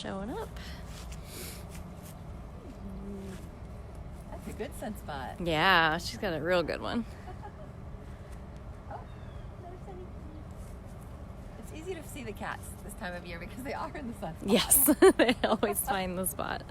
Showing up. That's a good sunspot. Yeah, she's got a real good one. It's easy to see the cats this time of year because they are in the sunspot. Yes, they always find the spot.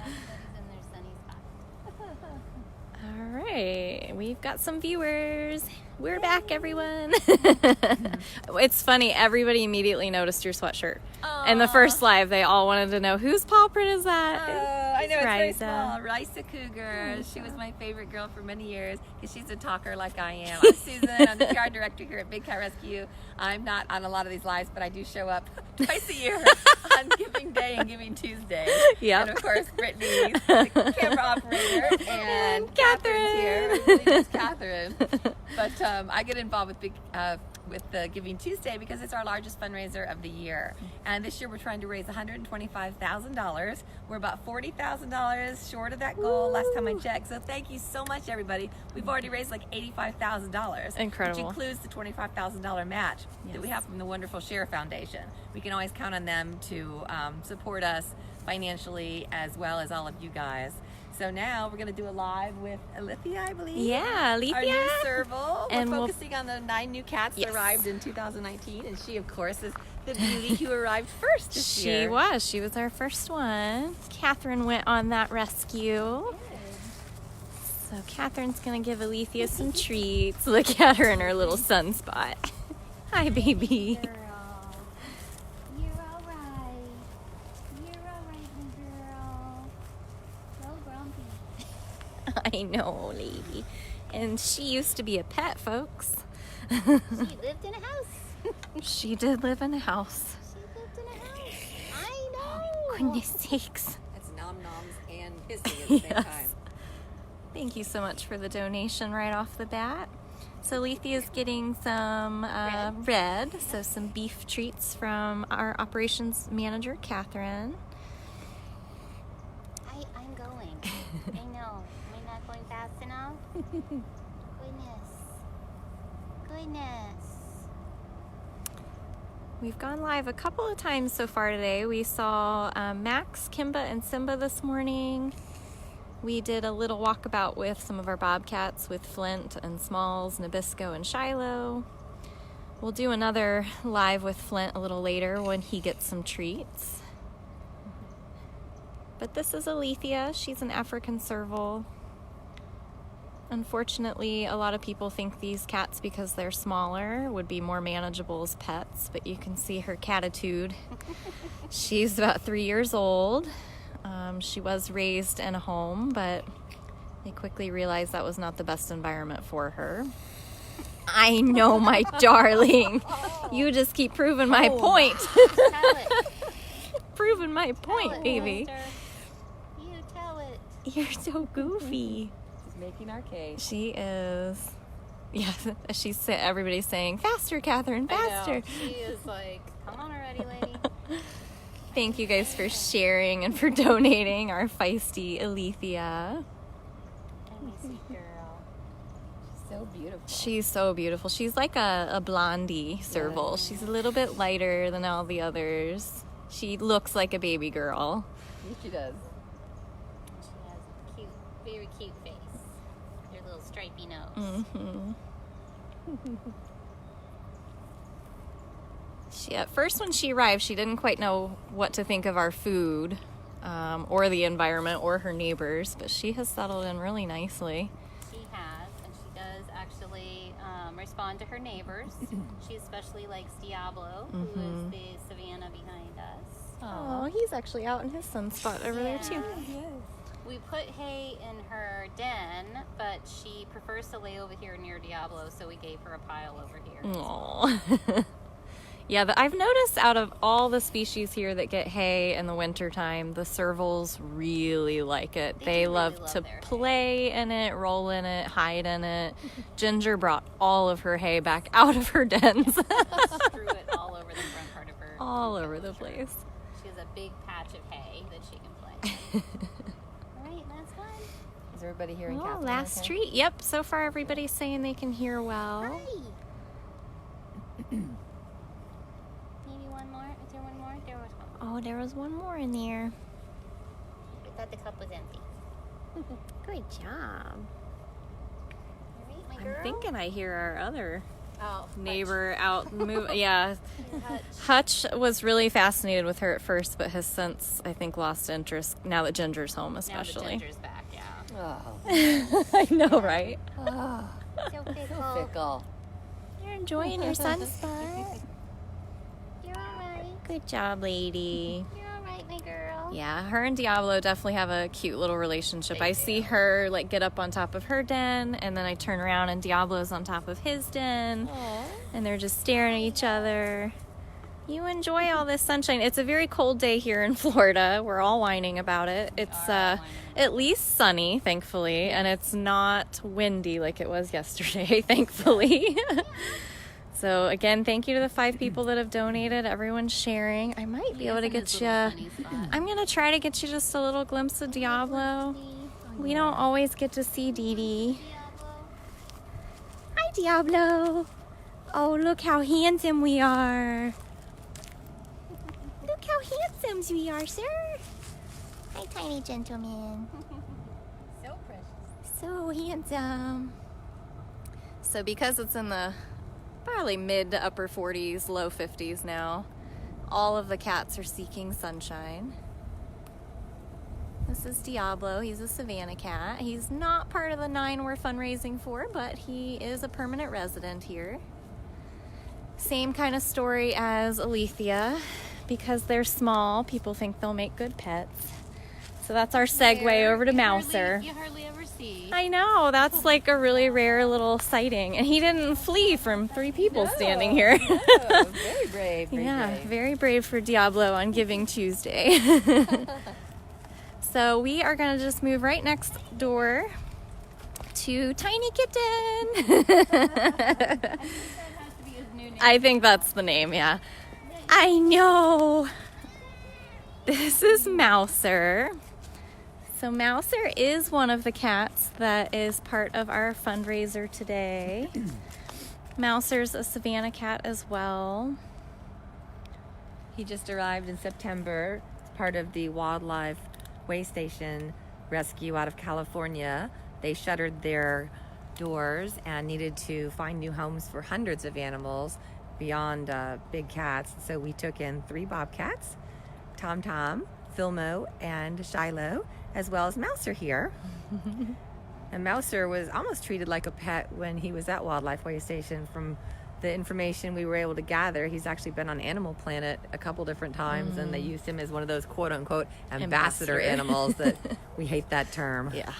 All right, we've got some viewers. We're back, everyone. It's funny, everybody immediately noticed your sweatshirt. In the first live, they all wanted to know, whose paw print is that? I know, it's very Risa. small. Risa Cougar. She was my favorite girl for many years because she's a talker like I am. I'm Susan. I'm the PR director here at Big Cat Rescue. I'm not on a lot of these lives, but I do show up twice a year on Giving Day and Giving Tuesday. Yep. And of course, Brittany, the camera operator, and Catherine's here. I believe it's Catherine. But I get involved with the Giving Tuesday because it's our largest fundraiser of the year. And this year we're trying to raise $125,000. We're about $40,000 short of that goal last time I checked. So thank you so much, everybody. We've already raised like $85,000. Incredible. Which includes the $25,000 match that we have from the wonderful Share Foundation. We can always count on them to support us financially as well as all of you guys. So now we're going to do a live with Illithia, I believe. Yeah, Alethea. Our new Serval. And we're focusing on the 9 new cats that arrived in 2019. And she, of course, is the beauty who arrived first this year. She was our first one. Catherine went on that rescue. So Catherine's going to give Alethea some treats. Look at her in her little sunspot. Hi, baby. Girl. You're all right. You're all right, my girl. So grumpy. I know, lady. And she used to be a pet, folks. She lived in a house. She did live in a house. She lived in a house. I know. Goodness sakes. It's nom-noms and hissing at the same time. Thank you so much for the donation right off the bat. So Alethia's getting some red, so some beef treats from our operations manager, Catherine. I'm going. I know. Am I not going fast enough? Goodness. We've gone live a couple of times so far today. We saw Max, Kimba, and Simba this morning. We did a little walkabout with some of our bobcats with Flint and Smalls, Nabisco, and Shiloh. We'll do another live with Flint a little later when he gets some treats. But this is Illithia. She's an African Serval. Unfortunately, a lot of people think these cats, because they're smaller, would be more manageable as pets, but you can see her catitude. She's about 3 years old. She was raised in a home, but they quickly realized that was not the best environment for her. I know, my darling. You just keep proving my point. Tell it. Proving my Tell point, it, baby. Mister. You tell it. You're so goofy. She's making our cake. She is. Yes, everybody's saying, faster, Catherine, faster. I know. She is like, come on already, lady. Thank you guys for sharing and for donating our feisty Illithia. I'm a sweet girl. She's so beautiful. She's so beautiful. She's like a blondie Serval. She's a little bit lighter than all the others. She looks like a baby girl. Yes, she does. She has a cute, very cute face. Her little stripy nose. Mm-hmm. At first when she arrived, she didn't quite know what to think of our food or the environment or her neighbors, but she has settled in really nicely. She has, and she does actually respond to her neighbors. She especially likes Diablo, who is the savannah behind us. Oh, he's actually out in his sunspot over there too. Yes. We put hay in her den, but she prefers to lay over here near Diablo, so we gave her a pile over here. Aww. Yeah, I've noticed out of all the species here that get hay in the wintertime, the Servals really like it. They really love love to their play in it, roll in it, hide in it. Ginger brought all of her hay back out of her dens. Threw it all over the front part of her. All over the place. She has a big patch of hay that she can play in. All right, that's fun. Is everybody hearing Oh, Catherine? last okay? treat. Yep, so far everybody's saying they can hear well. Hi. Maybe one more? Is there one more? There was one more. Oh, there was one more in there. We thought the cup was empty. Good job. Right, my I'm girl? thinking I hear our other Oh, neighbor out move. Yeah. Hutch. Hutch was really fascinated with her at first, but has since, I think, lost interest now that Ginger's home, Now especially. the Ginger's back, yeah. Oh, I know, right? So fickle. fickle. You're enjoying your sunspot. You're alright. Good job, lady. You're alright, my girl. Yeah, her and Diablo definitely have a cute little relationship. They I do. see her like get up on top of her den, and then I turn around and Diablo's on top of his den, and they're just staring at each other. You enjoy all this sunshine. It's a very cold day here in Florida. We're all whining about it. It's at least sunny, thankfully, and it's not windy like it was yesterday, thankfully. So again, thank you to the 5 people that have donated. Everyone's sharing. I might be able to get you. I'm gonna try to get you just a little glimpse of Diablo. We don't always get to see Dee Dee. Hi, Diablo. Oh, look how handsome we are. Look how handsome we are, sir. Hi, tiny gentleman. So precious. So handsome. So because it's in the probably mid to upper 40s, low 50s now, all of the cats are seeking sunshine. This is Diablo. He's a Savannah cat. He's not part of the 9 we're fundraising for, but he is a permanent resident here. Same kind of story as Illithia. Because they're small, people think they'll make good pets. So that's our segue over to Mouser. You hardly ever see. I know, that's like a really rare little sighting. And he didn't flee from 3 people standing here. Oh, very brave. Very brave for Diablo on Giving Tuesday. So we are going to just move right next door to Tiny Kitten. I think that's the name, yeah. I know. This is Mouser. So Mouser is one of the cats that is part of our fundraiser today. Mouser's a Savannah cat as well. He just arrived in September. It's part of the wildlife way station rescue out of California. They shuttered their doors and needed to find new homes for hundreds of animals beyond big cats. So we took in 3 bobcats, Tom Tom, Filmo, and Shiloh, as well as Mouser here. And Mouser was almost treated like a pet when he was at Wildlife Way Station. From the information we were able to gather, he's actually been on Animal Planet a couple different times, and they used him as one of those quote-unquote ambassador animals that we hate that term. Yeah.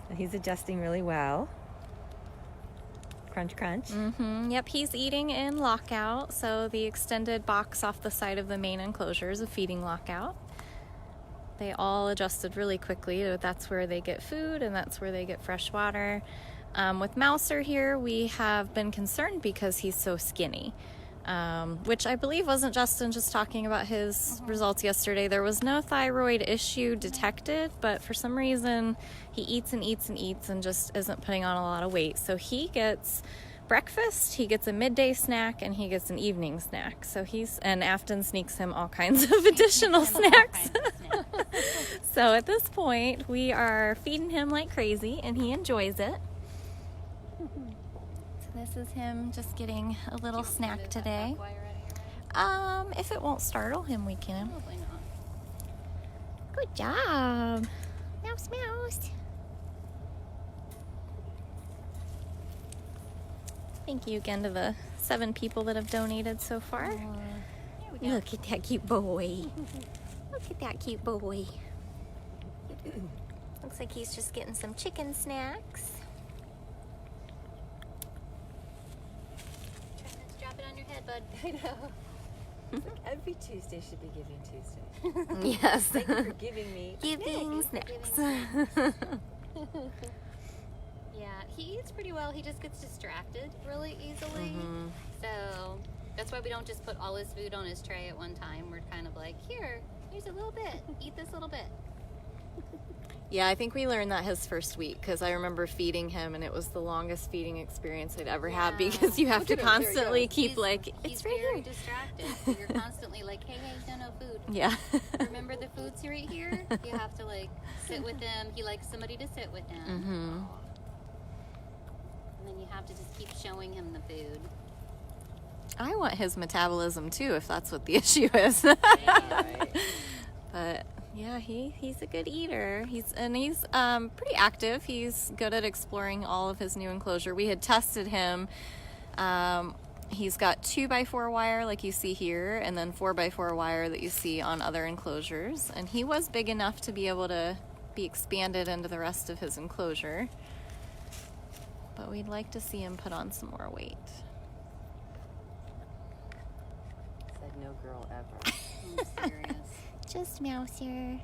And he's adjusting really well. Crunch, crunch. Yep, he's eating in lockout. So the extended box off the side of the main enclosure is a feeding lockout. They all adjusted really quickly. That's where they get food and that's where they get fresh water. With Mouser here, we have been concerned because he's so skinny, which I believe wasn't Justin just talking about his results yesterday. There was no thyroid issue detected, but for some reason he eats and eats and eats and just isn't putting on a lot of weight. So he gets breakfast, he gets a midday snack, and he gets an evening snack. So and Afton sneaks him all kinds of additional snacks. So at this point, we are feeding him like crazy, and he enjoys it. So this is him just getting a little snack today. If it won't startle him, we can. Probably not. Good job. Mouse, mouse. Thank you again to the 7 people that have donated so far. Here we go. Look at that cute boy. Look at that cute boy. Looks like he's just getting some chicken snacks. Try not to drop it on your head, bud. I know. Every Tuesday should be Giving Tuesday. Yes. Thank you for giving me. Giving snacks. Yeah, he eats pretty well. He just gets distracted really easily. So that's why we don't just put all his food on his tray at one time. We're kind of like, here's a little bit. Eat this little bit. Yeah, I think we learned that his first week because I remember feeding him and it was the longest feeding experience I'd ever had because you have to constantly keep he's right very here. distracted. So you're constantly like, hey, no food. Yeah. Remember the food's right here? You have to like sit with him. He likes somebody to sit with him. Mm-hmm. And then you have to just keep showing him the food. I want his metabolism too, if that's what the issue is. Right. But yeah, he's a good eater. He's pretty active. He's good at exploring all of his new enclosure. We had tested him. He's got 2x4 wire like you see here, and then 4x4 wire that you see on other enclosures. And he was big enough to be able to be expanded into the rest of his enclosure. But we'd like to see him put on some more weight. Said no girl ever. I'm serious. Just Mouser.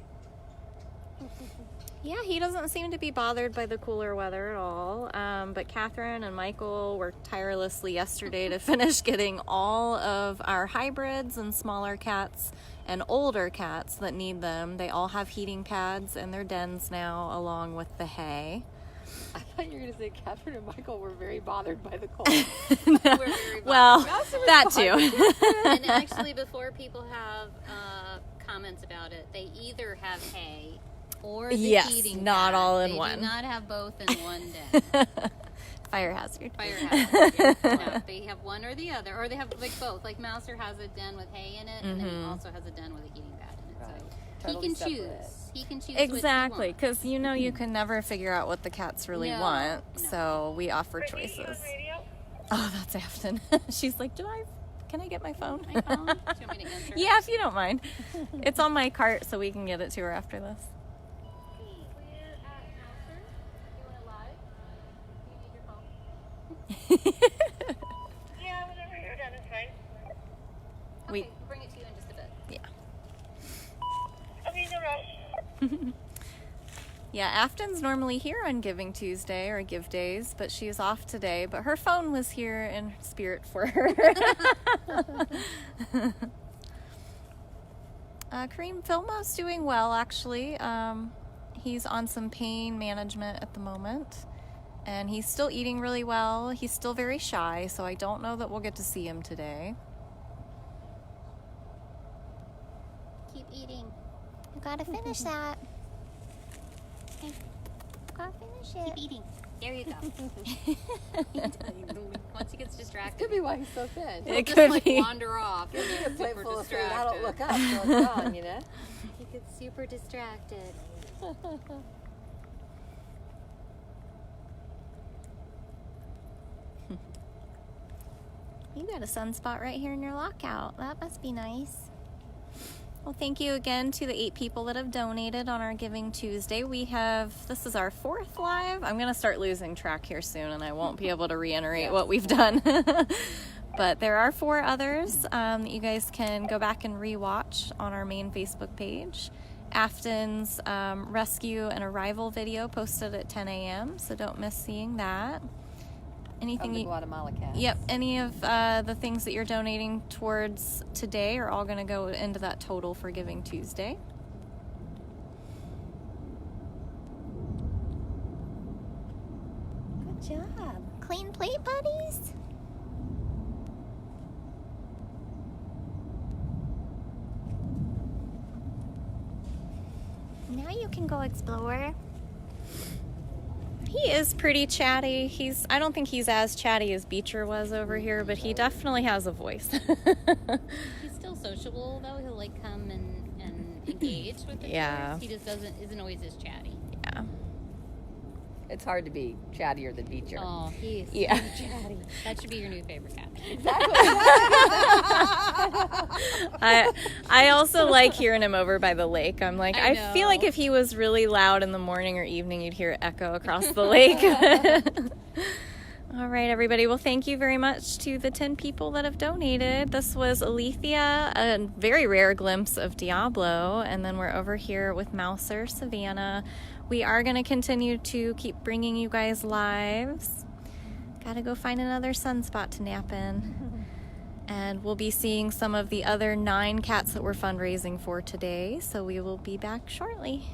Yeah, he doesn't seem to be bothered by the cooler weather at all. But Catherine and Michael worked tirelessly yesterday to finish getting all of our hybrids and smaller cats and older cats that need them. They all have heating pads in their dens now, along with the hay. I thought you were going to say Catherine and Michael were very bothered by the cold. We're very Well, bothered. that too. And actually, before people have comments about it, they either have hay or the heating not pad. all in they one. do not have both in one den. Fire hazard. Fire hazard. Yeah. No, they have one or the other, or they have like both. Like Mouser has a den with hay in it, and then he also has a den with a heating pad in it. Right. So Totally he can separate. choose. He can choose Exactly, what because you can never figure out what the cats really No, want, no. so we offer choices. Oh, that's Afton. She's like, can I get my phone? he wants. My phone? Do you want me to answer? Yeah, if you don't mind. It's on my cart, so we can get it to her after this. Yeah, whenever you're done, it's fine. We- Okay, we'll bring it to you in just a bit. Yeah. Okay, no rush. Yeah, Afton's normally here on Giving Tuesday or Give Days, but she is off today. But her phone was here in spirit for her. Kareem Filmo's doing well, actually. He's on some pain management at the moment. And he's still eating really well. He's still very shy, so I don't know that we'll get to see him today. Keep eating. You gotta finish that. Okay. Gotta finish Keep eating. There you go. Once he gets distracted, Could be why he's so thin. It he'll could just be. wander off. Give me a plate Super full of food. distracted. I don't look up till it's gone, you know? He gets super distracted. You got a sunspot right here in your lockout. That must be nice. Well, thank you again to the 8 people that have donated on our Giving Tuesday. This is our 4th live. I'm going to start losing track here soon, and I won't be able to reiterate what we've done. But there are 4 others that you guys can go back and rewatch on our main Facebook page. Afton's rescue and arrival video posted at 10 a.m., so don't miss seeing that. Anything the Guatemala cat. Yep, any of the things that you're donating towards today are all going to go into that total for Giving Tuesday. Good job. Clean plate, buddies. Now you can go explore. He is pretty chatty. I don't think he's as chatty as Beecher was over here, but he definitely has a voice. He's still sociable though. He'll like come and engage with the Yeah. tourists. He just isn't always as chatty. Yeah. It's hard to be chattier than Beecher. Oh, he's Yeah. so chatty. That should be your new favorite cat. I also like hearing him over by the lake. I'm like, I I feel like know. if he was really loud in the morning or evening, you'd hear it echo across the lake. All right, everybody. Well, thank you very much to the 10 people that have donated. This was Illithia, a very rare glimpse of Diablo, and then we're over here with Mouser, Savannah. We are going to continue to keep bringing you guys lives. Gotta go find another sunspot to nap in. And we'll be seeing some of the other 9 cats that we're fundraising for today, so we will be back shortly.